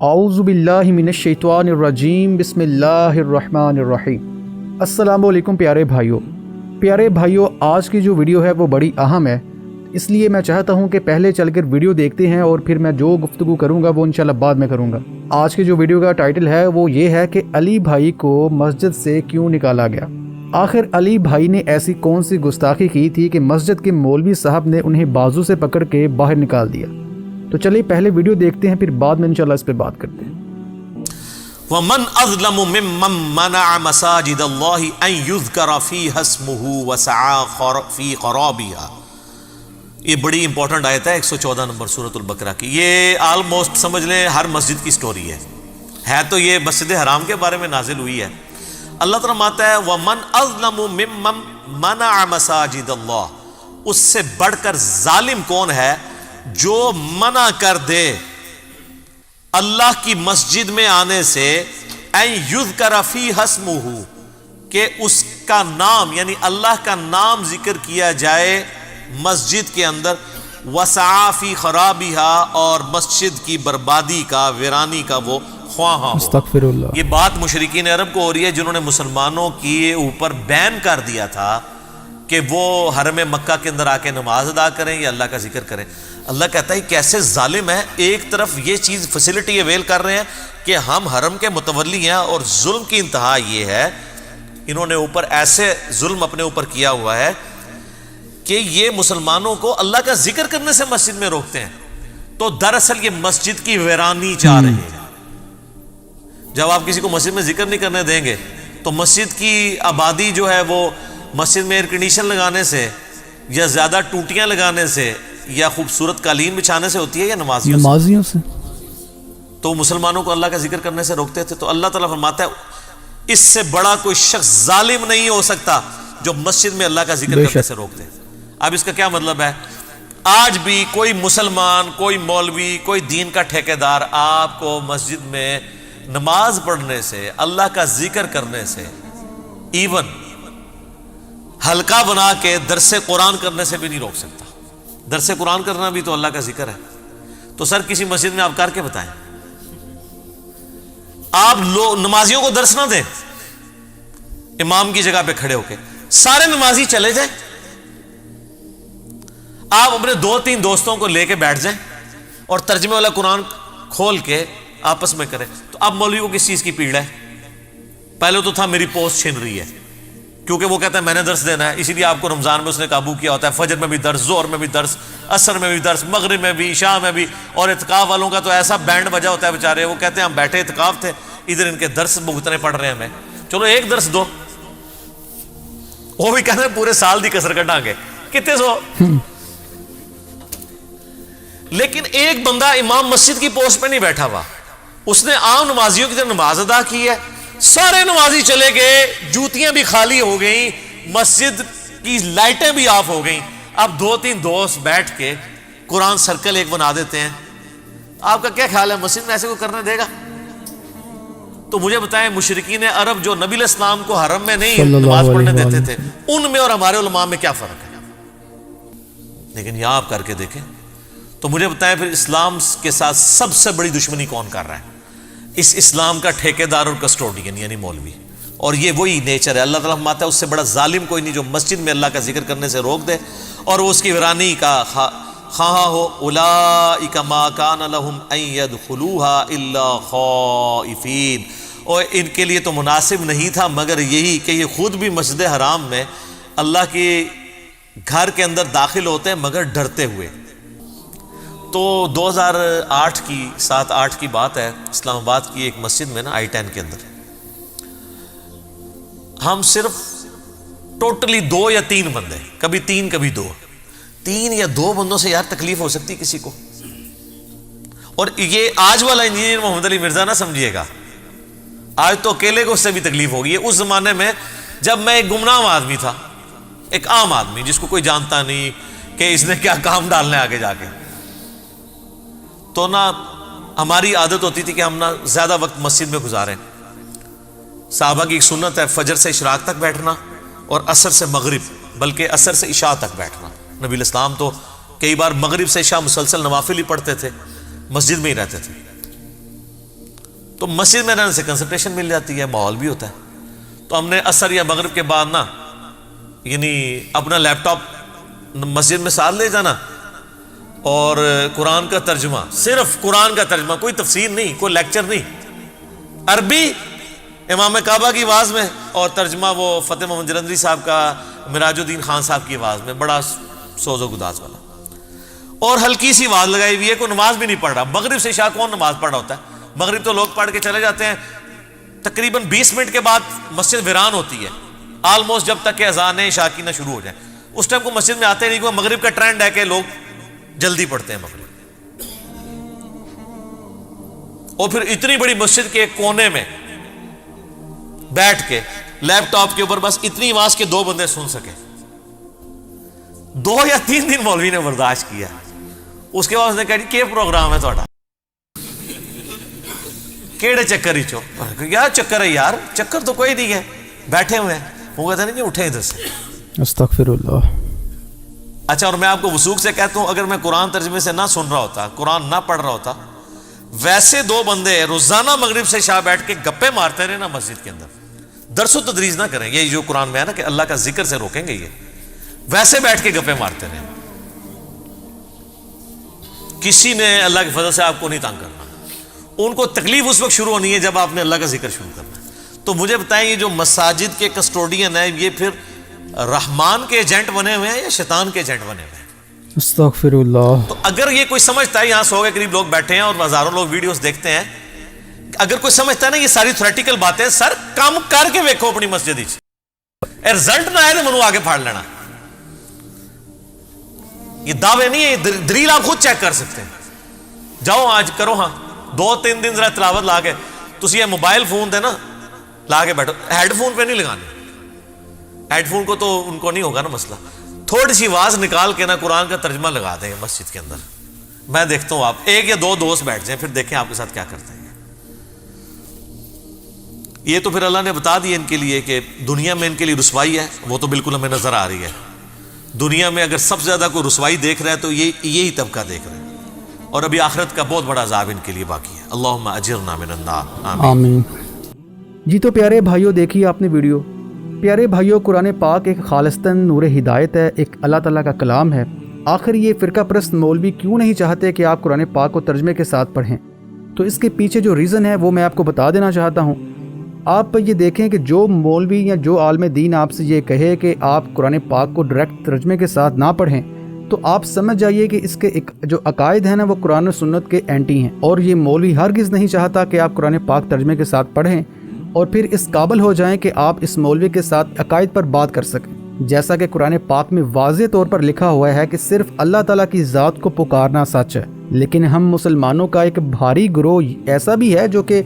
اعوذ باللہ من الشیطان الرجیم بسم اللہ الرحمن الرحیم۔ السلام علیکم پیارے بھائیوں، آج کی جو ویڈیو ہے وہ بڑی اہم ہے، اس لیے میں چاہتا ہوں کہ پہلے چل کر ویڈیو دیکھتے ہیں اور پھر میں جو گفتگو کروں گا وہ انشاءاللہ بعد میں کروں گا۔ آج کی جو ویڈیو کا ٹائٹل ہے وہ یہ ہے کہ علی بھائی کو مسجد سے کیوں نکالا گیا۔ آخر علی بھائی نے ایسی کون سی گستاخی کی تھی کہ مسجد کے مولوی صاحب نے انہیں بازو سے پکڑ کے باہر نکال دیا؟ تو چلیے پہلے ویڈیو دیکھتے ہیں، پھر بعد میں انشاءاللہ اس پہ بات کرتے ہیں۔ وَمَنْ أَظْلَمُ مِمَّنْ مَنَعَ مَسَاجِدَ اللَّهِ أَنْ يُذْكَرَ فِيهَا اسْمُهُ وَسَعَى فِي خَرَابِهَا۔ یہ بڑی امپورٹنٹ آیت ہے 114 نمبر سورۃ البقرہ کی۔ یہ آلموسٹ سمجھ لیں ہر مسجد کی سٹوری ہے تو یہ مسجد حرام کے بارے میں نازل ہوئی ہے۔ اللہ تعالیٰ ماتا ہے وَمَنْ أَظْلَمُ مِمَّنْ مَنَعَ مَسَاجِدَ اللَّهِ، اس سے بڑھ کر ظالم کون ہے جو منع کر دے اللہ کی مسجد میں آنے سے، ان یذکر فیہا اسمہ، کہ اس کا نام یعنی اللہ کا نام ذکر کیا جائے مسجد کے اندر، وسعی فی خرابہا، اور مسجد کی بربادی کا، ویرانی کا وہ خواہاں ہو۔ استغفر اللہ۔ یہ بات مشرکین عرب کو ہو رہی ہے جنہوں نے مسلمانوں کے اوپر بین کر دیا تھا کہ وہ حرم مکہ کے اندر آ کے نماز ادا کریں یا اللہ کا ذکر کریں۔ اللہ کہتا ہے کیسے ظالم ہے، ایک طرف یہ چیز فیسلٹی اویل کر رہے ہیں کہ ہم حرم کے متولی ہیں، اور ظلم کی انتہا یہ ہے، انہوں نے اوپر ایسے ظلم اپنے اوپر کیا ہوا ہے کہ یہ مسلمانوں کو اللہ کا ذکر کرنے سے مسجد میں روکتے ہیں، تو دراصل یہ مسجد کی ویرانی چاہ رہے ہیں۔ جب آپ کسی کو مسجد میں ذکر نہیں کرنے دیں گے تو مسجد کی آبادی جو ہے وہ مسجد میں ایئر کنڈیشن لگانے سے یا زیادہ ٹوٹیاں لگانے سے یا خوبصورت قالین بچھانے سے ہوتی ہے یا نمازیوں سے؟ تو مسلمانوں کو اللہ کا ذکر کرنے سے روکتے تھے۔ تو اللہ تعالیٰ فرماتا ہے اس سے بڑا کوئی شخص ظالم نہیں ہو سکتا جو مسجد میں اللہ کا ذکر کرنے سے روکتے۔ اب اس کا کیا مطلب ہے؟ آج بھی کوئی مسلمان، کوئی مولوی، کوئی دین کا ٹھیکیدار آپ کو مسجد میں نماز پڑھنے سے، اللہ کا ذکر کرنے سے، ایون حلقہ بنا کے درس قرآن کرنے سے بھی نہیں روک سکتا۔ درس قرآن کرنا بھی تو اللہ کا ذکر ہے۔ تو سر کسی مسجد میں آپ کر کے بتائیں، آپ نمازیوں کو درس نہ دیں امام کی جگہ پہ کھڑے ہو کے، سارے نمازی چلے جائیں، آپ اپنے 2-3 دوستوں کو لے کے بیٹھ جائیں اور ترجمے والا قرآن کھول کے آپس میں کریں۔ تو اب مولوی کو کس چیز کی پیڑ ہے؟ پہلے تو تھا میری پوسٹ چھن رہی ہے، کیونکہ وہ کہتا ہے میں نے درس دینا ہے، اسی لیے آپ کو رمضان میں اس نے قابو کیا ہوتا ہے، فجر میں بھی درس، ظہر میں بھی درس، عصر میں بھی درس، مغرب میں بھی، عشاء میں بھی۔ اور اعتکاف والوں کا تو ایسا بینڈ بجا ہوتا ہے بیچارے، وہ کہتے ہیں ہم بیٹھے اعتکاف تھے، ادھر ان کے درس بھگتنے پڑ رہے ہیں ہمیں، چلو ایک درس دو۔ وہ بھی کہتے ہیں پورے سال دی کسر کٹا کے کتنے سو۔ لیکن ایک بندہ امام مسجد کی پوسٹ پہ نہیں بیٹھا ہوا، اس نے عام نمازیوں کی طرح نماز ادا کی ہے، سارے نمازی چلے گئے، جوتیاں بھی خالی ہو گئیں، مسجد کی لائٹیں بھی آف ہو گئیں، اب 2-3 دوست بیٹھ کے قرآن سرکل ایک بنا دیتے ہیں۔ آپ کا کیا خیال ہے مسجد میں ایسے کو کرنے دے گا؟ تو مجھے بتائیں مشرکین عرب جو نبی علیہ السلام کو حرم میں نہیں نماز پڑھنے دیتے تھے، ان میں اور ہمارے علماء میں کیا فرق ہے؟ لیکن یہاں آپ کر کے دیکھیں تو مجھے بتائیں پھر اسلام کے ساتھ سب سے بڑی دشمنی کون کر رہا ہے؟ اس اسلام کا ٹھیکیدار اور کسٹوڈین یعنی مولوی۔ اور یہ وہی نیچر ہے۔ اللہ تعالیٰ فرماتا ہے اس سے بڑا ظالم کوئی نہیں جو مسجد میں اللہ کا ذکر کرنے سے روک دے اور وہ اس کی ویرانی کا خواہاں ہو۔ اولئک ما کان لہم ان یدخلوها الا خائفین، اور ان کے لیے تو مناسب نہیں تھا مگر یہی کہ یہ خود بھی مسجد حرام میں اللہ کے گھر کے اندر داخل ہوتے ہیں مگر ڈرتے ہوئے۔ تو 2007-8 کی بات ہے، اسلام آباد کی ایک مسجد میں نا I-10 کے اندر ہم صرف ٹوٹلی 2 یا 3 بندے، کبھی 3 کبھی 2، 3 یا 2 بندوں سے یار تکلیف ہو سکتی کسی کو۔ اور یہ آج والا انجینئر محمد علی مرزا نہ سمجھیے گا، آج تو اکیلے کو اس سے بھی تکلیف ہوگی۔ اس زمانے میں جب میں ایک گمنام آدمی تھا، ایک عام آدمی جس کو کوئی جانتا نہیں کہ اس نے کیا کام ڈالنا ہے آگے جا کے، تو نہ ہماری عادت ہوتی تھی کہ ہم نہ زیادہ وقت مسجد میں گزاریں۔ صحابہ کی ایک سنت ہے فجر سے اشراق تک بیٹھنا اور عصر سے مغرب، بلکہ عصر سے عشاء تک بیٹھنا۔ نبی الاسلام تو کئی بار مغرب سے عشاء مسلسل نوافل ہی پڑھتے تھے، مسجد میں ہی رہتے تھے۔ تو مسجد میں رہنے سے کنسنٹریشن مل جاتی ہے، ماحول بھی ہوتا ہے. تو ہم نے عصر یا مغرب کے بعد نا یعنی اپنا لیپ ٹاپ مسجد میں ساتھ لے جانا اور قرآن کا ترجمہ، صرف قرآن کا ترجمہ، کوئی تفسیر نہیں، کوئی لیکچر نہیں، عربی امام کعبہ کی آواز میں، اور ترجمہ وہ فتح محمد جلندری صاحب کا، مراج الدین خان صاحب کی آواز میں، بڑا سوز و گداز والا، اور ہلکی سی آواز لگائی ہوئی ہے. کوئی نماز بھی نہیں پڑھ رہا. مغرب سے عشاء کون نماز پڑھ رہا ہوتا ہے؟ مغرب تو لوگ پڑھ کے چلے جاتے ہیں، تقریباً 20 منٹ کے بعد مسجد ویران ہوتی ہے آلموسٹ، جب تک کہ اذان عشاء کی نہ شروع ہو جائے. اس ٹائم کو مسجد میں آتے نہیں، کوئی مغرب کا ٹرینڈ ہے کہ لوگ جلدی پڑھتے ہیں مغرب. اور پھر اتنی بڑی مسجد کے ایک کونے میں بیٹھ کے لیپ ٹاپ کے اوپر بس اتنی آواز کے 2 بندے سن سکے. 2 یا 3 دن مولوی نے برداشت کیا. اس کے بعد اس نے کہا کہ پروگرام ہے تھوڑا، کیڑے چکر ہی چو. کیا چکر ہے یار؟ چکر تو کوئی نہیں ہے، بیٹھے ہوئے ہیں. وہ کہتے نہیں کہ اٹھے ادھر سے. استغفر اللہ. اچھا، اور میں آپ کو وثوق سے کہتا ہوں، اگر میں قرآن ترجمے سے نہ سن رہا ہوتا، قرآن نہ پڑھ رہا ہوتا، ویسے 2 بندے روزانہ مغرب سے عشاء بیٹھ کے گپے مارتے رہے نا مسجد کے اندر، درس و تدریس نہ کریں، یہ جو قرآن میں ہے نا کہ اللہ کا ذکر سے روکیں گے، یہ ویسے بیٹھ کے گپے مارتے رہے، کسی نے اللہ کے فضل سے آپ کو نہیں تنگ کرنا. ان کو تکلیف اس وقت شروع ہونی ہے جب آپ نے اللہ کا ذکر شروع کرنا ہے. تو مجھے بتائیں، یہ جو مساجد کے کسٹوڈین ہیں، یہ پھر رحمان کے ایجنٹ بنے ہوئے ہیں یا شیطان کے ایجنٹ بنے ہوئے ہیں؟ استغفر اللہ. تو اگر یہ کوئی سمجھتا ہے، یہاں 100 کے قریب لوگ بیٹھے ہیں اور ہزاروں لوگ ویڈیوز دیکھتے ہیں، اگر کوئی سمجھتا ہے نا یہ ساری تھیوریٹیکل باتیں، سر کام کر کے ویکھو اپنی مسجد ہی، رزلٹ نہ آئے تو منو آگے پھاڑ لینا. یہ دعوے نہیں ہے، یہ دلیل آپ خود چیک کر سکتے ہیں. جاؤ آج کرو، ہاں 2-3 دن ذرا تلاوت لا کے، تسی یہ موبائل فون دے نا لا کے بیٹھو، ہیڈ فون پہ نہیں لگانے. ہیڈ فون کو تو ان کو نہیں ہوگا نا مسئلہ. تھوڑی سی آواز نکال کے نا قرآن کا ترجمہ لگا دیں مسجد کے اندر. میں دیکھتا ہوں آپ 1 یا 2 دوست بیٹھ جائیں، پھر دیکھیں آپ کے ساتھ کیا کرتے ہیں. یہ تو پھر اللہ نے بتا دیا ان کے لیے کہ دنیا میں ان کے لیے رسوائی ہے، وہ تو بالکل ہمیں نظر آ رہی ہے. دنیا میں اگر سب سے زیادہ کوئی رسوائی دیکھ رہا ہے تو یہی طبقہ دیکھ رہا ہے، اور ابھی آخرت کا بہت بڑا عذاب ان کے لیے باقی ہے. اللہم اجرنا من النار، آمین. جی تو پیارے بھائیوں، دیکھیے آپ نے ویڈیو. پیارے بھائیوں، قرآن پاک ایک خالصتاً نور ہدایت ہے، ایک اللہ تعالیٰ کا کلام ہے. آخر یہ فرقہ پرست مولوی کیوں نہیں چاہتے کہ آپ قرآن پاک کو ترجمے کے ساتھ پڑھیں؟ تو اس کے پیچھے جو ریزن ہے وہ میں آپ کو بتا دینا چاہتا ہوں. آپ یہ دیکھیں کہ جو مولوی یا جو عالم دین آپ سے یہ کہے کہ آپ قرآن پاک کو ڈائریکٹ ترجمے کے ساتھ نہ پڑھیں، تو آپ سمجھ جائیے کہ اس کے جو عقائد ہیں نا وہ قرآن و سنت کے اینٹی ہیں. اور یہ مولوی ہرگز نہیں چاہتا کہ آپ قرآن پاک ترجمے کے ساتھ پڑھیں اور پھر اس قابل ہو جائیں کہ آپ اس مولوی کے ساتھ عقائد پر بات کر سکیں. جیسا کہ قرآن پاک میں واضح طور پر لکھا ہوا ہے کہ صرف اللہ تعالیٰ کی ذات کو پکارنا سچ ہے. لیکن ہم مسلمانوں کا ایک بھاری گروہ ایسا بھی ہے جو کہ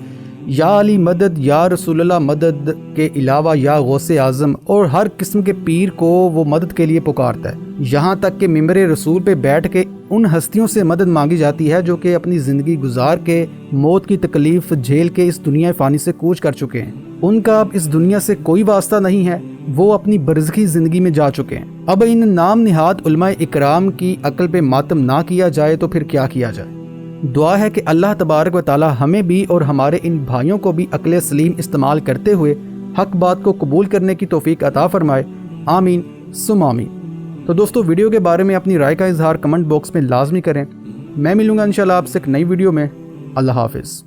یا علی مدد، یا رسول اللہ مدد کے علاوہ یا غوث اعظم اور ہر قسم کے پیر کو وہ مدد کے لیے پکارتا ہے. یہاں تک کہ ممبر رسول پہ بیٹھ کے ان ہستیوں سے مدد مانگی جاتی ہے جو کہ اپنی زندگی گزار کے موت کی تکلیف جھیل کے اس دنیا فانی سے کوچ کر چکے ہیں. ان کا اب اس دنیا سے کوئی واسطہ نہیں ہے، وہ اپنی برزخی زندگی میں جا چکے ہیں. اب ان نام نہاد علماء اکرام کی عقل پہ ماتم نہ کیا جائے تو پھر کیا کیا جائے؟ دعا ہے کہ اللہ تبارک و تعالی ہمیں بھی اور ہمارے ان بھائیوں کو بھی عقل سلیم استعمال کرتے ہوئے حق بات کو قبول کرنے کی توفیق عطا فرمائے. آمین ثم آمین. تو دوستو، ویڈیو کے بارے میں اپنی رائے کا اظہار کمنٹ باکس میں لازمی کریں. میں ملوں گا انشاءاللہ آپ سے ایک نئی ویڈیو میں. اللہ حافظ.